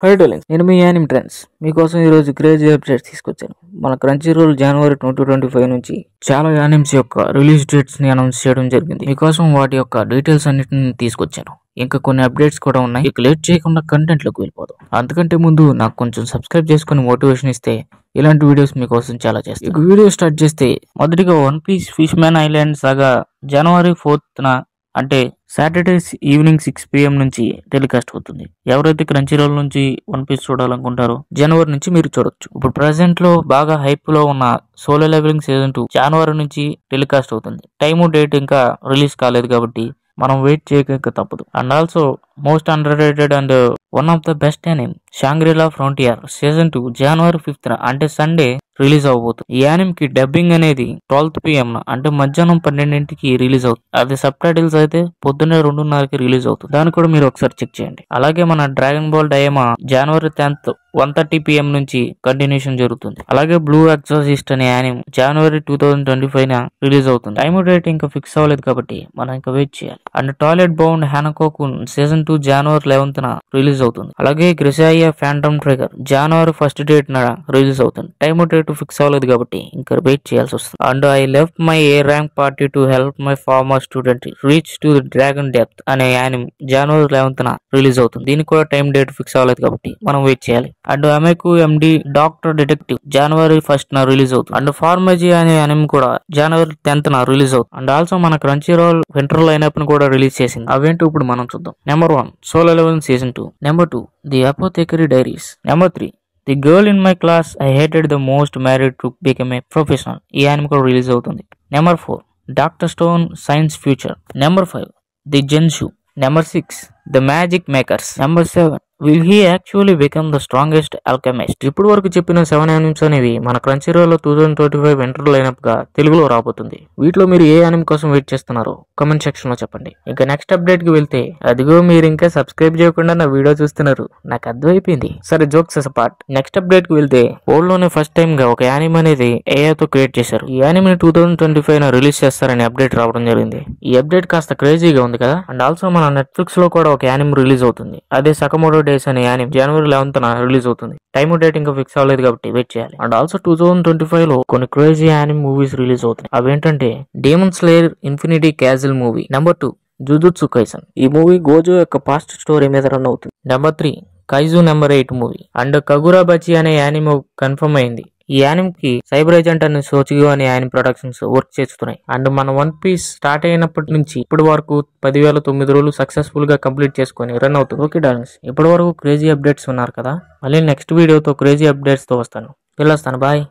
High darlings, నేను మీ anime trends మీకోసం ఈరోజు క్రేజీ అప్డేట్స్ తీసుకొచ్చాను. మన క్రంచీ రోల్ జనవరి 2025 నుంచి చాలా యానిమ్స్ యొక్క రిలీజ్ డేట్స్ ని అనౌన్స్ చేయడం జరిగింది. మీకోసం వాటి యొక్క డీటెయిల్స్ అన్నిటిని తీసుకొచ్చాను. ఇంకా కొన్ని అప్డేట్స్ కూడా ఉన్నాయి. ఇక లేట్ చేయకుండా కంటెంట్ లోకి వెళ్ళిపోదాం. అంతకంటే ముందు నాకు కొంచెం సబ్స్క్రైబ్ చేసుకుని మోటివేషన్ ఇస్తే ఇలాంటి వీడియోస్ మీకోసం చాలా చేస్తాను. ఇక వీడియో స్టార్ట్ చేస్తే మొదటిగా one piece fish man island saga జనవరి 4th అంటే సాటర్డే ఈవినింగ్ 6 PM నుంచి టెలికాస్ట్ అవుతుంది. ఎవరైతే క్రంచీ రోల్ నుంచి వన్ పీస్ చూడాలనుకుంటారో జనవరి నుంచి మీరు చూడొచ్చు. ఇప్పుడు ప్రెసెంట్ లో బాగా హైప్ లో ఉన్న సోలో లెవెలింగ్ సీజన్ 2 జనవరి నుంచి టెలికాస్ట్ అవుతుంది. టైము డేట్ ఇంకా రిలీజ్ కాలేదు కాబట్టి మనం వెయిట్ చేయక తప్పదు. And also most under rated and one of the best anime షాంగ్రీలా frontier season 2 January 5th అంటే సండే రిలీజ్ అవబోతుంది. ఈ యానిమ్ కి డబ్బింగ్ అనేది 12 PM అంటే మధ్యాహ్నం 12ంటికి రిలీజ్ అవుతుంది. అది సబ్ టైటిల్స్ అయితే పొద్దున్నే 2:30కి రిలీజ్ అవుతుంది. దాన్ని కూడా మీరు ఒకసారి చెక్ చేయండి. అలాగే మన డ్రాగన్ బాల్ డయామా జనవరి 10th 1:30 PM నుంచి కంటిన్యూషన్ జరుగుతుంది. అలాగే బ్లూ ఎగ్జాసిస్ట్ అనే యానిమ్ జనవరి 2025 రిలీజ్ అవుతుంది. టైమ్ డేట్ ఇంకా ఫిక్స్ అవ్వలేదు కాబట్టి మనం ఇంకా వెయిట్ చేయాలి. And toilet bound Hanakokun season 2 జనవరి 11th రిలీజ్ అవుతుంది. అలాగే గ్రెసాయియా ఫ్యాంటమ్ ట్రైగర్ జనవరి 1st date రిలీజ్ అవుతుంది. టైమ్ డేట్ ఫిక్స్ అవ్వలేదు కాబట్టి ఇంకా వెయిట్ చేయాల్సి వస్తుంది. And I left my A rank party to help my former student reach to dragon depth అనే యానిమ్ జనవరి 11th రిలీజ్ అవుతుంది. దీనికి కూడా టైం డేట్ ఫిక్స్ అవ్వలేదు కాబట్టి మనం వెయిట్ చేయాలి. And Ameku MD doctor detective జనవరి 1st రిలీజ్ అవుతుంది. అండ్ ఫార్మజీ అనే యానిమ్ కూడా జనవరి 10th రిలీజ్ అవుతుంది. అండ్ ఆల్సో మన క్రంచీ రోల్ వింటర్ లైనప్ ను కూడా రిలీజ్ చేసింది. అవేంటో ఇప్పుడు మనం చూద్దాం. Number 1 solo leveling season 2. Number 2 the apothecary diaries. Number 3 the girl in my class I hated the most married to become a professional. ఈ యానిమ్ కూడా రిలీజ్ అవుతుంది. Number 4 doctor stone science future. Number 5 the జెన్షు. Number 6 the magic makers. Number 7 will he actually become the strongest alchemist. ఇప్పుడు వరకు చెప్పిన 7 యానిమ్స్ అనేవి మన crunchy role 2025 winter lineup గా తెలుగులో రాబోతుంది. వీటిలో మీరు ఏ యానిమ్ కోసం వెయిట్ చేస్తున్నారో కామెంట్ సెక్షన్ లో చెప్పండి. ఇంకా నెక్స్ట్ అప్డేట్ కి వెళ్తే అదిగో మీరు ఇంకా సబ్స్క్రైబ్ చేయకుండా నా వీడియో చూస్తున్నారు, నాకు అర్థమైపోయింది. సరే జోక్స్ అస్ పార్ట్. నెక్స్ట్ అప్డేట్ కి వెళ్తే వరల్డ్ లోనే ఫస్ట్ టైం గా ఒక యానిమ్ అనేది AI తో క్రియేట్ చేశారు. ఈ యానిమ్ ని 2025 రిలీజ్ చేస్తారని అప్డేట్ రావడం జరిగింది. ఈ అప్డేట్ కాస్త క్రేజీగా ఉంది కదా. అండ్ ఆల్సో మన నెట్ఫ్లిక్స్ లో కూడా ఒక యానిమ్ రిలీజ్ అవుతుంది. అదే సకమోటో డేస్ అనే యానిమ్ జనవరి 11th రిలీజ్ అవుతుంది. టైమ్ డేట్ ఇంకా ఫిక్స్ అవ్వలేదు కాబట్టి వెయిట్ చేయాలి. అండ్ ఆల్సో 2025 లో కొన్ని క్రేజీ యానిమ్ మూవీస్ రిలీజ్ అవుతాయి. అవేంటంటే demon slayer infinity castle movie. Number 2 Jujutsu Kaisen. ఈ మూవీ గోజో యొక్క పాస్ట్ స్టోరీ మీద రన్ అవుతుంది. Number 3 kaiju number 8 movie. And Kagurabachi అనే యానిమ్ కన్ఫర్మ్ అయింది. ఈ యానిమ్ కి సైబర్ ఏజెంట్ అనే సోచిగో అనే యానిమ్ ప్రొడక్షన్స్ వర్క్ చేస్తున్నాయి. అండ్ మన వన్ పీస్ స్టార్ట్ అయినప్పటి నుంచి ఇప్పటి వరకు 10,009 రోజులు సక్సెస్ఫుల్ గా కంప్లీట్ చేసుకుని రన్ అవుతుంది. ఓకే డార్లింగ్స్, ఇప్పటి వరకు క్రేజీ అప్డేట్స్ ఉన్నారు కదా. మళ్ళీ నెక్స్ట్ వీడియోతో క్రేజీ అప్డేట్స్ తో వస్తాను. వెళ్ళొస్తాను. బాయ్.